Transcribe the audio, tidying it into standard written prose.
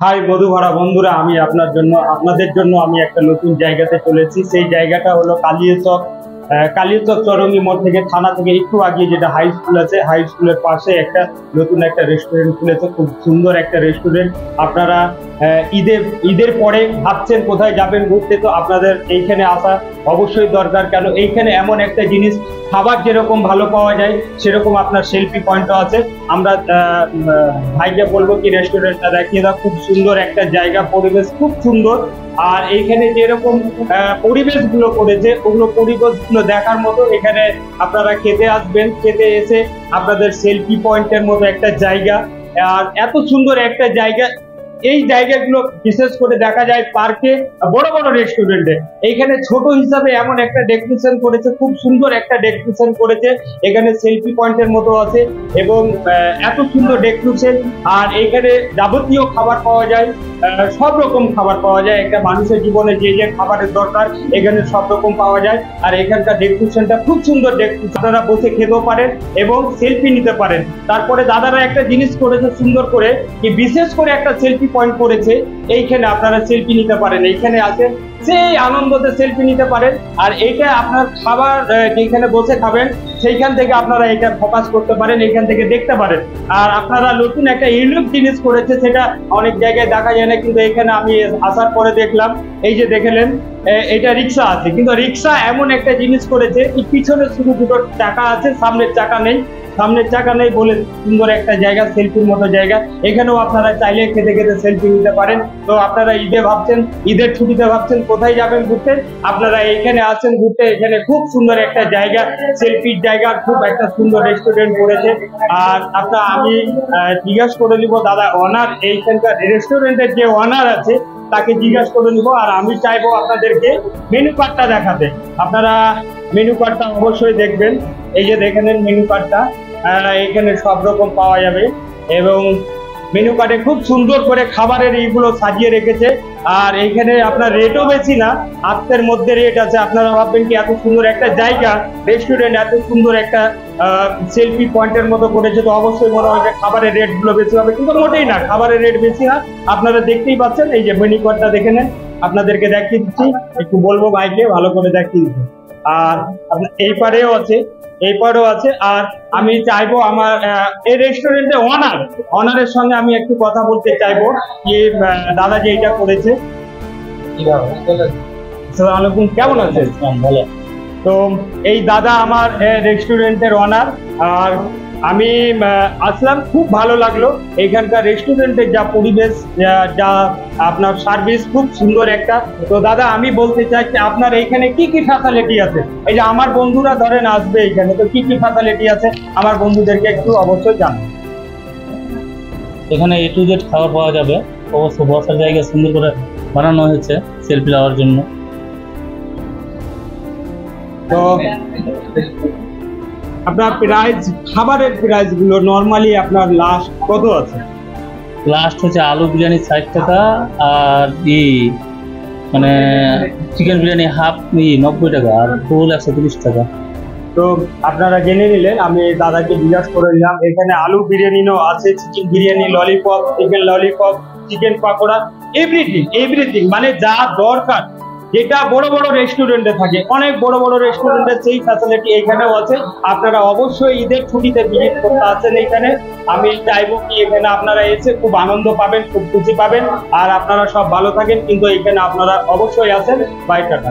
High মধুভরা বন্ধুরা, আমি আপনাদের জন্য আমি একটা নতুন জায়গাতে চলেছি। সেই জায়গাটা হলো কালিয়াচক চৌরঙ্গি মোড় থেকে, থানা থেকে একটু আগে যেটা হাই স্কুল আছে, হাই স্কুলের পাশে একটা নতুন একটা রেস্টুরেন্ট খুলেছে, খুব সুন্দর একটা রেস্টুরেন্ট। আপনারা ঈদের পরে ভাবছেন কোথায় যাবেন ঘুরতে, তো আপনাদের এইখানে আসা অবশ্যই দরকার। কেন এইখানে এমন একটা জিনিস, খাবার যেরকম ভালো পাওয়া যায় সেরকম আপনার সেলফি পয়েন্টও আছে। আমরা ভাইকে বলবো কি রেস্টুরেন্টটা দেখিয়ে দাও। খুব সুন্দর একটা জায়গা, পরিবেশ খুব সুন্দর। আর এইখানে যেরকম পরিবেশগুলো করেছে, ওগুলো পরিবেশগুলো দেখার মতো। এখানে আপনারা খেতে আসবেন, খেতে এসে আপনাদের সেলফি পয়েন্টের মতো একটা জায়গা। আর এত সুন্দর একটা জায়গা, এই জায়গাগুলো বিশেষ করে দেখা যায় পার্কে, বড় বড় রেস্টুরেন্টে। এইখানে ছোট হিসাবে এমন একটা ডেকোরেশন করেছে, খুব সুন্দর একটা ডেকোরেশন করেছে। এখানে সেলফি পয়েন্টের মতো আছে এবং এত সুন্দর ডেকোরেশন। আর এখানে যাবতীয় খাবার পাওয়া যায়, সব রকম খাবার পাওয়া যায়। একটা মানুষের জীবনে যে যে খাবারের দরকার এখানে সব রকম পাওয়া যায়। আর এখানকার ডেকোরেশনটা খুব সুন্দর ডেকোরেশন, আপনারা বসে খেতেও পারেন এবং সেলফি নিতে পারেন। তারপরে দাদারা একটা জিনিস করেছে সুন্দর করে, কি বিশেষ করে একটা সেলফি পয়েন্ট করেছে। এইখানে আপনারা সেলফি নিতে পারেন, এইখানে আছে সেই আনন্দতে সেলফি নিতে পারেন। আর এইটা আপনার খাবার যেখানে বসে খাবেন সেইখান থেকে আপনারা এটা ফোকাস করতে পারেন, এইখান থেকে দেখতে পারেন। আর আপনারা নতুন একটা ইউনিক জিনিস করেছে, সেটা অনেক জায়গায় দেখা যায় না, কিন্তু এখানে আমি আসার পরে দেখলাম। এই যে দেখলেন এটা রিক্সা আছে, কিন্তু রিক্সা এমন একটা জিনিস করেছে কি পিছনে শুধু দুটো চাকা আছে, সামনের চাকা নেই বলে সুন্দর একটা জায়গা, সেলফির মতো জায়গা। এখানেও আপনারা চাইলে খেতে খেতে সেলফি নিতে পারেন। তো আপনারা ঈদের ছুটিতে ভাবছেন কোথায় যাবেন ঘুরতে, আপনারা এখানে আসেন ঘুরতে। এখানে খুব সুন্দর একটা জায়গা, সেলফির জায়গা, খুব একটা সুন্দর রেস্টুরেন্ট করেছে। আর আমি জিজ্ঞাসা করে নিব দাদা, ওনার এইখানকার রেস্টুরেন্টের যে ওনার আছে তাকে জিজ্ঞাসা করে নিব। আর আমি চাইবো আপনাদেরকে মেনু কার্ডটা দেখাতে। আপনারা মেনু কার্ডটা অবশ্যই দেখবেন। এই যে দেখে নেন মেনু কার্ডটা, এখানে সব রকম পাওয়া যাবে এবং মেনু কার্ডে খুব সুন্দর করে খাবারের এইগুলো সাজিয়ে রেখেছে। আর এইখানে আপনার রেটও বেশি না, আত্মের মধ্যে রেট আছে। আপনারা ভাববেন কি এত সুন্দর একটা জায়গা, রেস্টুরেন্ট, এত সুন্দর একটা সেলফি পয়েন্টের মতো করেছে, তো অবশ্যই মনে হয় যে খাবারের রেট গুলো বেশি হবে, কিন্তু মোটেই না, খাবারের রেট বেশি না। আপনারা দেখতেই পাচ্ছেন, এই যে মেনু কার্ডটা দেখে নেন, আপনাদেরকে দেখিয়ে দিচ্ছি। একটু বলবো ভাইকে ভালো করে দেখিয়ে দিতে। আর এই পারেও আছে। আর আমি চাইবো আমার এই রেস্টুরেন্টে অনারের সঙ্গে আমি একটু কথা বলতে চাইবো যে দাদা যে এটা করেছে। আসসালামু আলাইকুম, কেমন আছেন? ভালো। তো এই দাদা আমার রেস্টুরেন্টের অনার। আর আমি আসলাম, খুব ভালো লাগলো। এখানকার রেস্টুরেন্টের যা পরিবেশ, যা আপনার সার্ভিস, খুব সুন্দর একটা। তো দাদা আমি বলতে চাইছি আপনার এইখানে কি কি ফ্যাসিলিটি আছে? এই যে আমার বন্ধুরা ধরেন আসবে এখানে, তো কি কি ফ্যাসিলিটি আছে আমার বন্ধুদেরকে একটু অবশ্যই জানান। এখানে A to Z খাবার পাওয়া যাবে, অবশ্য বসার জায়গা সুন্দর করে বানানো হয়েছে সেলফি নেওয়ার জন্য। তো আপনার খাবারের প্রাইস গুলো নর্মালি আপনার লাস্ট কত আছে? লাস্ট হচ্ছে আলু বিরিয়ানি 60 টাকা, আর মানে চিকেন বিরিয়ানি হাফ 90 টাকা, আর ফুল 130 টাকা। তো আপনারা জেনে নিলেন, আমি দাদাকে জিজ্ঞাসা করে নিলাম। এখানে আলু বিরিয়ানিও আছে, chicken biryani, lollipop, chicken lollipop, chicken pakora, everything মানে যা দরকার, যেটা বড় বড় রেস্টুরেন্টে থাকে, অনেক বড় বড় রেস্টুরেন্টে সেই ফ্যাসিলিটি এখানেও আছে। আপনারা অবশ্যই ঈদের ছুটিতে ভিজিট করতে আসেন এখানে। আমি চাইবো কি এখানে আপনারা এসে খুব আনন্দ পাবেন, খুব খুশি পাবেন। আর আপনারা সব ভালো থাকেন, কিন্তু এখানে আপনারা অবশ্যই আসেন। Bye tata.